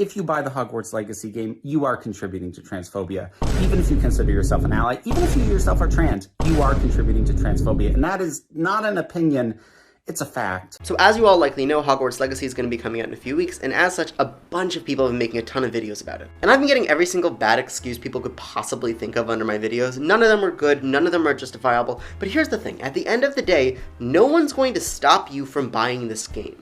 If you buy the Hogwarts Legacy game, you are contributing to transphobia. Even if you consider yourself an ally, even if you yourself are trans, you are contributing to transphobia. And that is not an opinion, it's a fact. So as you all likely know, Hogwarts Legacy is going to be coming out in a few weeks, and as such, a bunch of people have been making a ton of videos about it. And I've been getting every single bad excuse people could possibly think of under my videos. None of them are good, none of them are justifiable, but here's the thing, at the end of the day, no one's going to stop you from buying this game.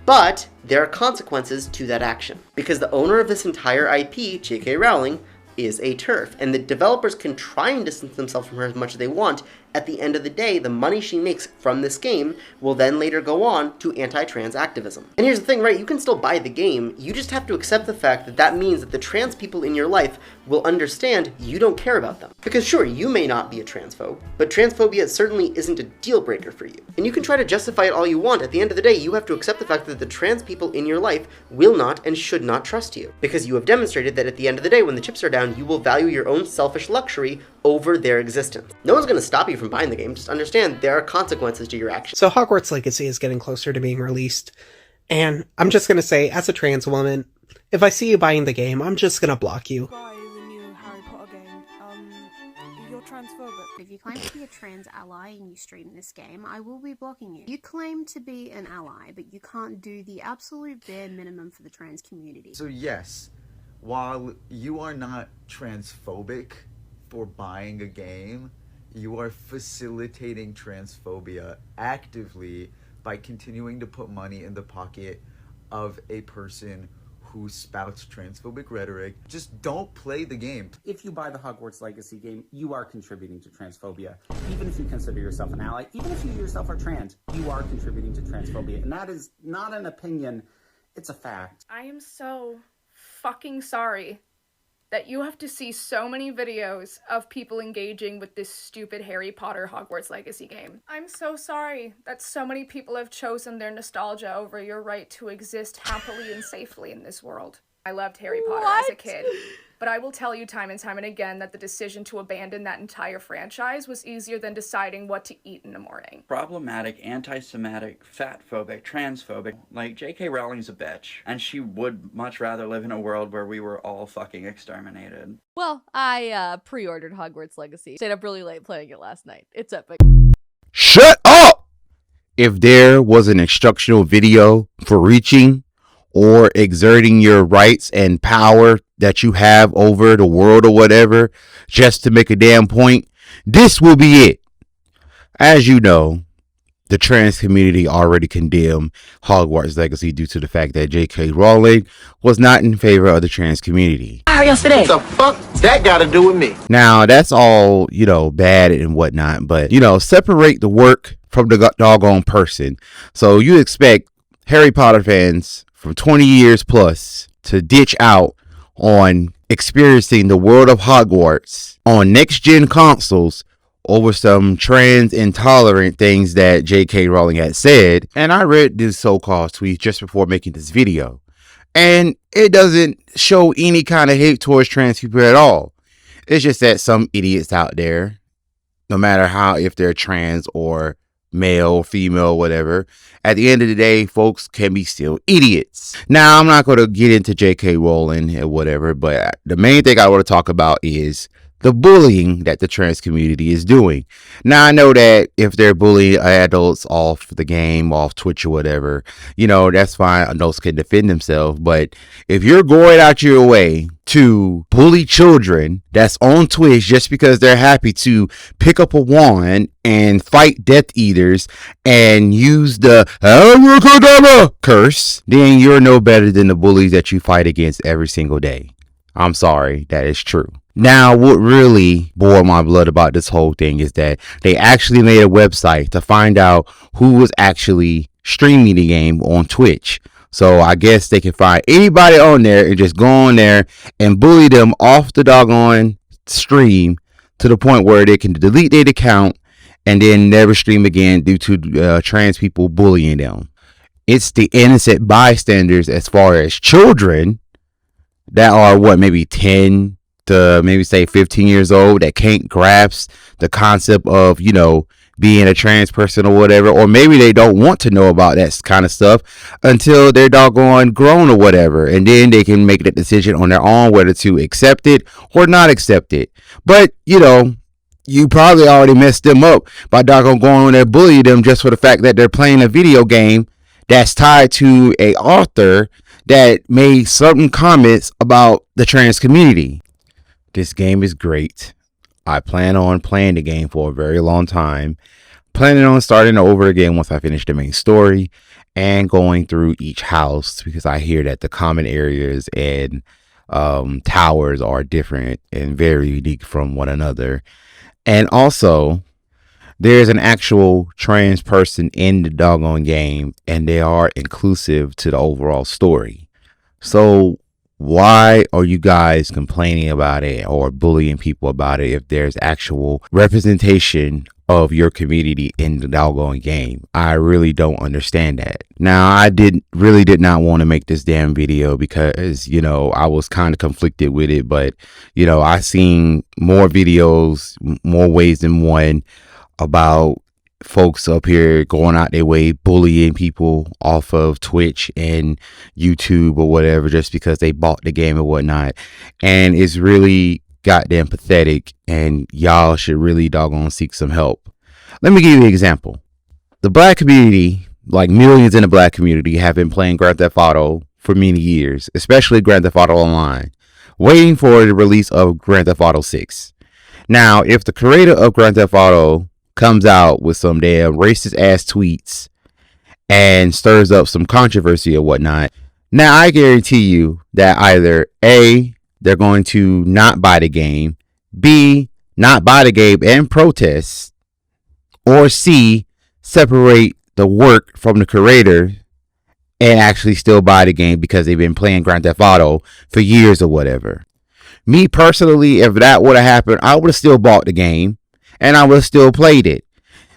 But there are consequences to that action, because the owner of this entire IP, J.K. Rowling, is a TERF, and the developers can try and distance themselves from her as much as they want. At the end of the day, the money she makes from this game will then later go on to anti-trans activism. And here's the thing, right? You can still buy the game, you just have to accept the fact that that means that the trans people in your life will understand you don't care about them. Because sure, you may not be a transphobe, but transphobia certainly isn't a deal breaker for you. And you can try to justify it all you want. At the end of the day, you have to accept the fact that the trans people in your life will not and should not trust you. Because you have demonstrated that at the end of the day, when the chips are down, you will value your own selfish luxury over their existence. No one's going to stop you from buying the game, just understand there are consequences to your actions. So Hogwarts Legacy is getting closer to being released, and I'm just going to say, as a trans woman, if I see you buying the game, I'm just going to block you. Buy the new Harry Potter game. You're transphobic. If you claim to be a trans ally and you stream this game, I will be blocking you. You claim to be an ally, but you can't do the absolute bare minimum for the trans community. So yes, while you are not transphobic for buying a game, you are facilitating transphobia actively by continuing to put money in the pocket of a person who spouts transphobic rhetoric. Just don't play the game. If you buy the Hogwarts Legacy game, you are contributing to transphobia. Even if you consider yourself an ally, even if you yourself are trans, you are contributing to transphobia. And that is not an opinion, it's a fact. I am so fucking sorry that you have to see so many videos of people engaging with this stupid Harry Potter Hogwarts Legacy game. I'm so sorry that so many people have chosen their nostalgia over your right to exist happily and safely in this world. I loved Harry Potter as a kid, but I will tell you time and time and again that the decision to abandon that entire franchise was easier than deciding what to eat in the morning. Problematic, anti-Semitic, fat-phobic, transphobic, like J.K. Rowling's a bitch, and she would much rather live in a world where we were all fucking exterminated. Well, I pre-ordered Hogwarts Legacy. Stayed up really late playing it last night. It's epic. Shut up! If there was an instructional video for reaching or exerting your rights and power that you have over the world or whatever, just to make a damn point, this will be it. As you know, the trans community already condemned Hogwarts Legacy due to the fact that J.K. Rowling was not in favor of the trans community. Yesterday. What the fuck that got to do with me? Now, that's all, bad and whatnot, but, separate the work from the doggone person. So you expect Harry Potter fans from 20 years plus to ditch out on experiencing the world of Hogwarts on next-gen consoles over some trans intolerant things that J.K. Rowling had said. And I read this so-called tweet just before making this video, and it doesn't show any kind of hate towards trans people at all. It's just that some idiots out there, no matter if they're trans or male, female, whatever, at the end of the day, folks can be still idiots. Now, I'm not going to get into J.K. Rowling or whatever, but the main thing I want to talk about is the bullying that the trans community is doing. Now, I know that if they're bullying adults off the game, off Twitch or whatever, that's fine. Adults can defend themselves. But if you're going out your way to bully children that's on Twitch just because they're happy to pick up a wand and fight Death Eaters and use the Abracadabra curse, then you're no better than the bullies that you fight against every single day. I'm sorry, that is true. Now, what really boiled my blood about this whole thing is that they actually made a website to find out who was actually streaming the game on Twitch. So I guess they can find anybody on there and just go on there and bully them off the doggone stream to the point where they can delete their account and then never stream again due to trans people bullying them. It's the innocent bystanders, as far as children that are maybe 10 to maybe say 15 years old, that can't grasp the concept of, being a trans person or whatever, or maybe they don't want to know about that kind of stuff until they're doggone grown or whatever, and then they can make that decision on their own whether to accept it or not accept it. But you probably already messed them up by doggone going on there bullying them just for the fact that they're playing a video game that's tied to a author that made certain comments about the trans community. This game is great. I plan on playing the game for a very long time. Planning on starting over again once I finish the main story and going through each house, because I hear that the common areas and towers are different and very unique from one another. And also, there's an actual trans person in the doggone game, and they are inclusive to the overall story. So why are you guys complaining about it or bullying people about it if there's actual representation of your community in the doggone game? I really don't understand that. Now, I did not want to make this damn video because, I was kind of conflicted with it, but, I seen more videos, more ways than one about folks up here going out their way bullying people off of Twitch and YouTube or whatever just because they bought the game or whatnot. And it's really goddamn pathetic, and y'all should really doggone seek some help. Let me give you an example. The black community, like millions in the black community, have been playing Grand Theft Auto for many years, especially Grand Theft Auto Online, waiting for the release of Grand Theft Auto 6. Now, if the creator of Grand Theft Auto comes out with some damn racist ass tweets and stirs up some controversy or whatnot, now I guarantee you that either A, they're going to not buy the game, B, not buy the game and protest, or C, separate the work from the creator and actually still buy the game because they've been playing Grand Theft Auto for years or whatever. Me personally, if that would have happened, I would have still bought the game and I would have still played it.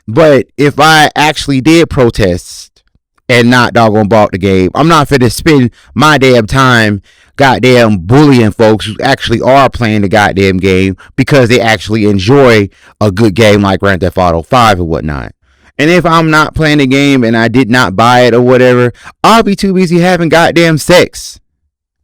But if I actually did protest and not doggone bought the game, I'm not finna spend my damn time goddamn bullying folks who actually are playing the goddamn game because they actually enjoy a good game like Grand Theft Auto 5 or whatnot. And if I'm not playing the game and I did not buy it or whatever, I'll be too busy having goddamn sex.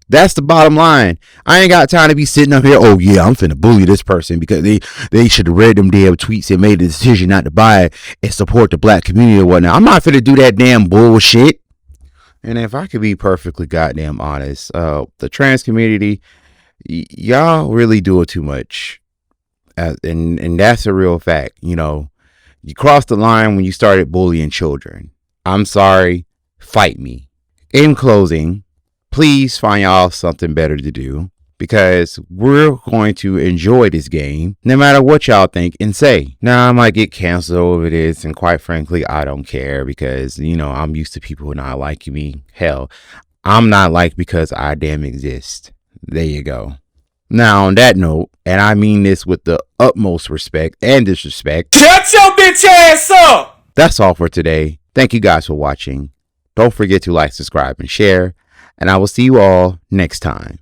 That's the bottom line. I ain't got time to be sitting up here, oh yeah, I'm finna bully this person because they should have read them damn tweets and made the decision not to buy it and support the black community or whatnot. I'm not finna do that damn bullshit. And if I could be perfectly goddamn honest, the trans community, y'all really do it too much. And that's a real fact. You crossed the line when you started bullying children. I'm sorry. Fight me. In closing, please find y'all something better to do, because we're going to enjoy this game no matter what y'all think and say. Now, I might get canceled over this, and quite frankly, I don't care because, I'm used to people not liking me. Hell, I'm not liked because I damn exist. There you go. Now, on that note, and I mean this with the utmost respect and disrespect, shut your bitch ass up! That's all for today. Thank you guys for watching. Don't forget to like, subscribe, and share. And I will see you all next time.